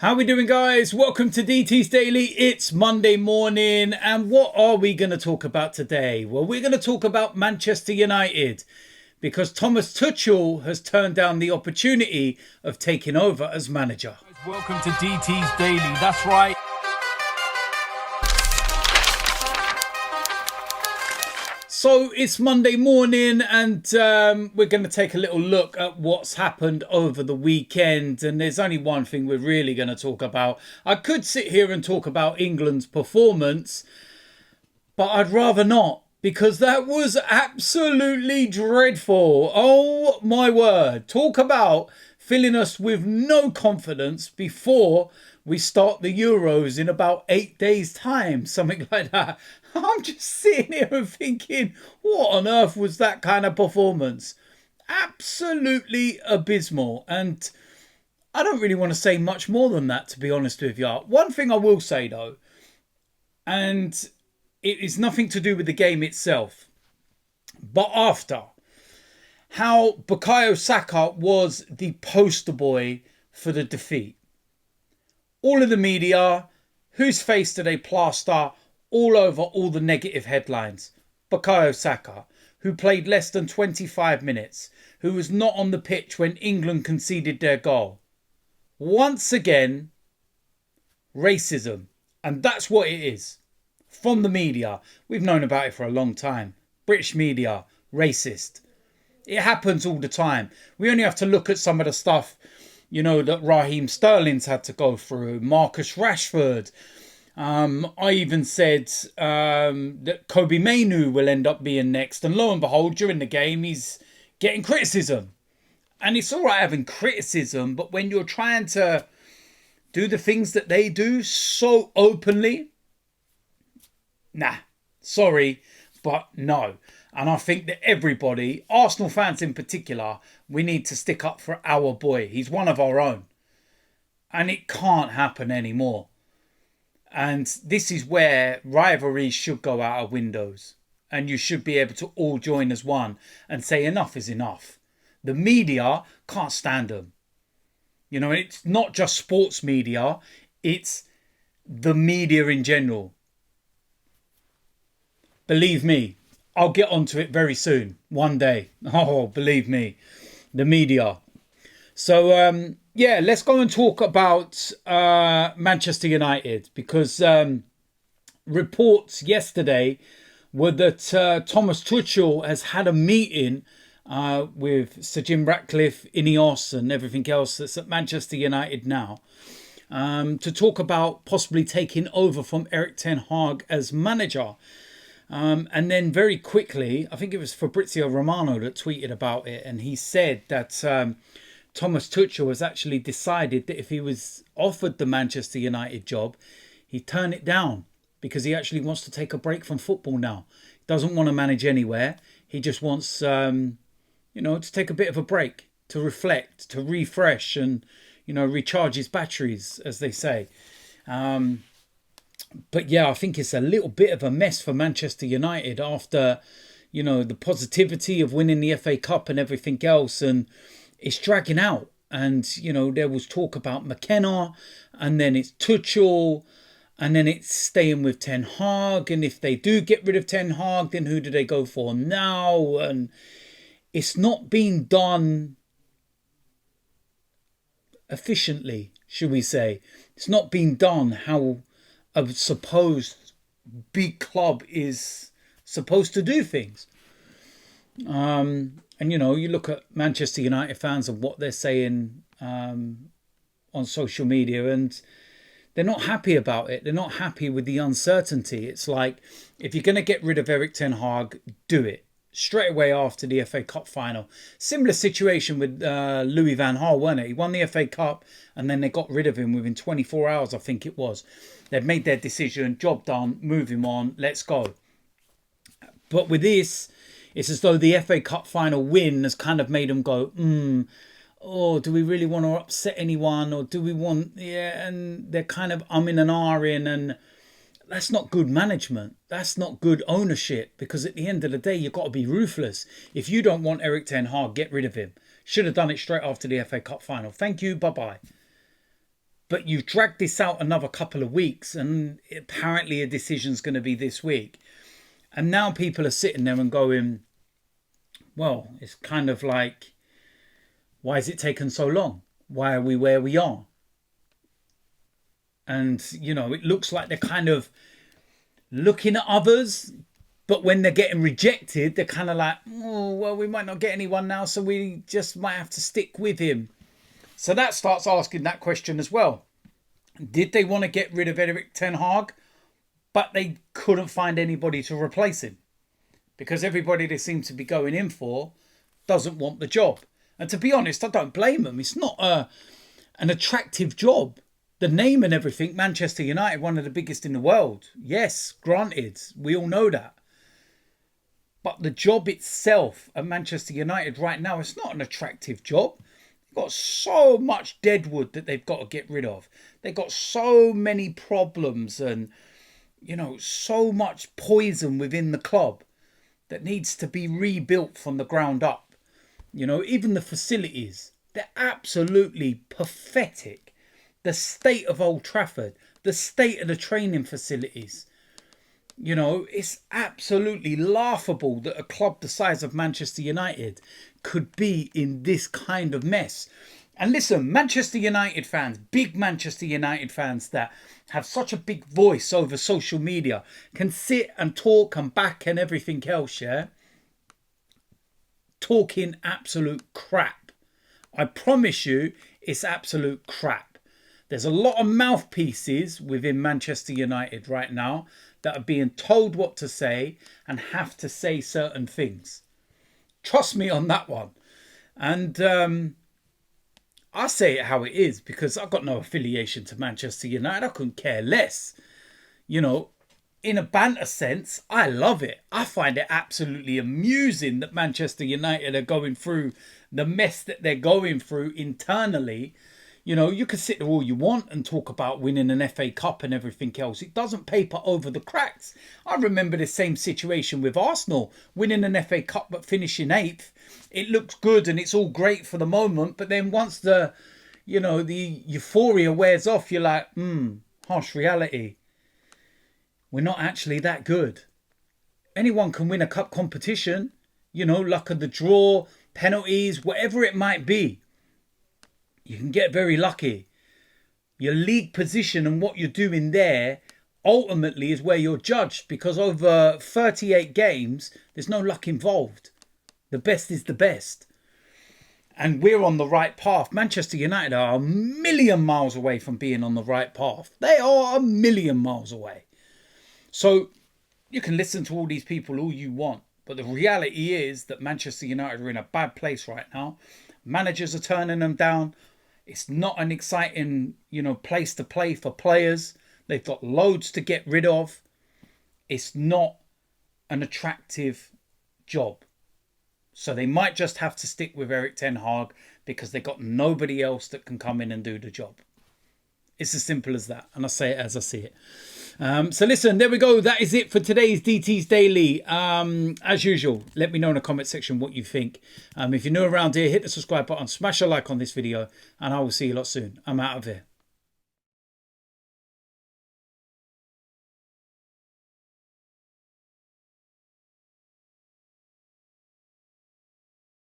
How we doing, guys? Welcome to DT's Daily. It's Monday morning, and what are we going to talk about today? Well, we're going to talk about Manchester United because Thomas Tuchel has turned down the opportunity of taking over as manager. Welcome to DT's Daily. That's right. So it's Monday morning, and we're going to take a little look at what's happened over the weekend. And there's only one thing we're really going to talk about. I could sit here and talk about England's performance, but I'd rather not, because that was absolutely dreadful. Oh my word. Talk about filling us with no confidence before we start the Euros in about 8 days' time, something like that. I'm just sitting here and thinking, what on earth was that kind of performance? Absolutely abysmal. And I don't really want to say much more than that, to be honest with you. One thing I will say, though, and it is nothing to do with the game itself, but after how Bukayo Saka was the poster boy for the defeat. All of the media, whose face do they plaster all over all the negative headlines? Bukayo Saka, who played less than 25 minutes, who was not on the pitch when England conceded their goal. Once again, racism. And that's what it is. From the media. We've known about it for a long time. British media, racist. It happens all the time. We only have to look at some of the stuff, that Raheem Sterling's had to go through. Marcus Rashford. I even said that Kobe Mainu will end up being next. And lo and behold, during the game, he's getting criticism. And it's all right having criticism, but when you're trying to do the things that they do so openly, nah, sorry, but no. And I think that everybody, Arsenal fans in particular, we need to stick up for our boy. He's one of our own. And it can't happen anymore. And this is where rivalries should go out of windows. And you should be able to all join as one and say enough is enough. The media can't stand them. It's not just sports media. It's the media in general. Believe me, I'll get onto it very soon. One day. Oh, believe me. The media. So, let's go and talk about Manchester United, because reports yesterday were that Thomas Tuchel has had a meeting with Sir Jim Ratcliffe, Ineos and everything else that's at Manchester United now, to talk about possibly taking over from Erik ten Hag as manager. And then very quickly, I think it was Fabrizio Romano that tweeted about it, and he said that Thomas Tuchel has actually decided that if he was offered the Manchester United job, he'd turn it down because he actually wants to take a break from football now. He doesn't want to manage anywhere. He just wants, to take a bit of a break, to reflect, to refresh and, recharge his batteries, as they say. But yeah, I think it's a little bit of a mess for Manchester United after, the positivity of winning the FA Cup and everything else. And it's dragging out. And, there was talk about McKenna, and then it's Tuchel, and then it's staying with Ten Hag. And if they do get rid of Ten Hag, then who do they go for now? And it's not being done efficiently, should we say. It's not being done how a supposed big club is supposed to do things. And you look at Manchester United fans and what they're saying on social media, and they're not happy about it. They're not happy with the uncertainty. It's like, if you're going to get rid of Erik ten Hag, do it straight away after the FA Cup final. Similar situation with Louis van Gaal, wasn't it? He won the FA Cup and then they got rid of him within 24 hours, I think it was. They've made their decision, job done, move him on, let's go. But with this, it's as though the FA Cup final win has kind of made them go, do we really want to upset anyone? Or do we want, and they're kind of umming and ahhing, and that's not good management. That's not good ownership, because at the end of the day, you've got to be ruthless. If you don't want Erik ten Hag, get rid of him. Should have done it straight after the FA Cup final. Thank you, bye-bye. But you've dragged this out another couple of weeks, and apparently a decision's going to be this week. And now people are sitting there and going, well, it's kind of like, why has it taken so long? Why are we where we are? And, you know, it looks like they're kind of looking at others, but when they're getting rejected, they're kind of like, oh, well, we might not get anyone now, so we just might have to stick with him. So that starts asking that question as well. Did they want to get rid of Erik ten Hag, but they couldn't find anybody to replace him? Because everybody they seem to be going in for doesn't want the job. And to be honest, I don't blame them. It's not an attractive job. The name and everything, Manchester United, one of the biggest in the world. Yes, granted, we all know that. But the job itself at Manchester United right now, it's not an attractive job. They've got so much deadwood that they've got to get rid of. They've got so many problems and, you know, so much poison within the club that needs to be rebuilt from the ground up. You know, even the facilities, they're absolutely pathetic. The state of Old Trafford, the state of the training facilities. You know, it's absolutely laughable that a club the size of Manchester United could be in this kind of mess. And listen, Manchester United fans, big Manchester United fans that have such a big voice over social media, can sit and talk and back and everything else, yeah? Talking absolute crap. I promise you, it's absolute crap. There's a lot of mouthpieces within Manchester United right now that are being told what to say and have to say certain things. Trust me on that one. And I say it how it is because I've got no affiliation to Manchester United. I couldn't care less. You know, in a banter sense, I love it. I find it absolutely amusing that Manchester United are going through the mess that they're going through internally. You know, you can sit there all you want and talk about winning an FA Cup and everything else. It doesn't paper over the cracks. I remember the same situation with Arsenal, winning an FA Cup but finishing 8th. It looks good and it's all great for the moment. But then once the euphoria wears off, you're like, harsh reality. We're not actually that good. Anyone can win a cup competition. You know, luck of the draw, penalties, whatever it might be. You can get very lucky. Your league position and what you're doing there ultimately is where you're judged, because over 38 games, there's no luck involved. The best is the best. And we're on the right path. Manchester United are a million miles away from being on the right path. They are a million miles away. So you can listen to all these people all you want. But the reality is that Manchester United are in a bad place right now. Managers are turning them down. It's not an exciting, place to play for players. They've got loads to get rid of. It's not an attractive job. So they might just have to stick with Erik ten Hag because they've got nobody else that can come in and do the job. It's as simple as that. And I say it as I see it. So listen, there we go. That is it for today's DT's Daily. As usual, let me know in the comment section what you think. If you're new around here, hit the subscribe button, smash a like on this video, and I will see you lot soon. I'm out of here.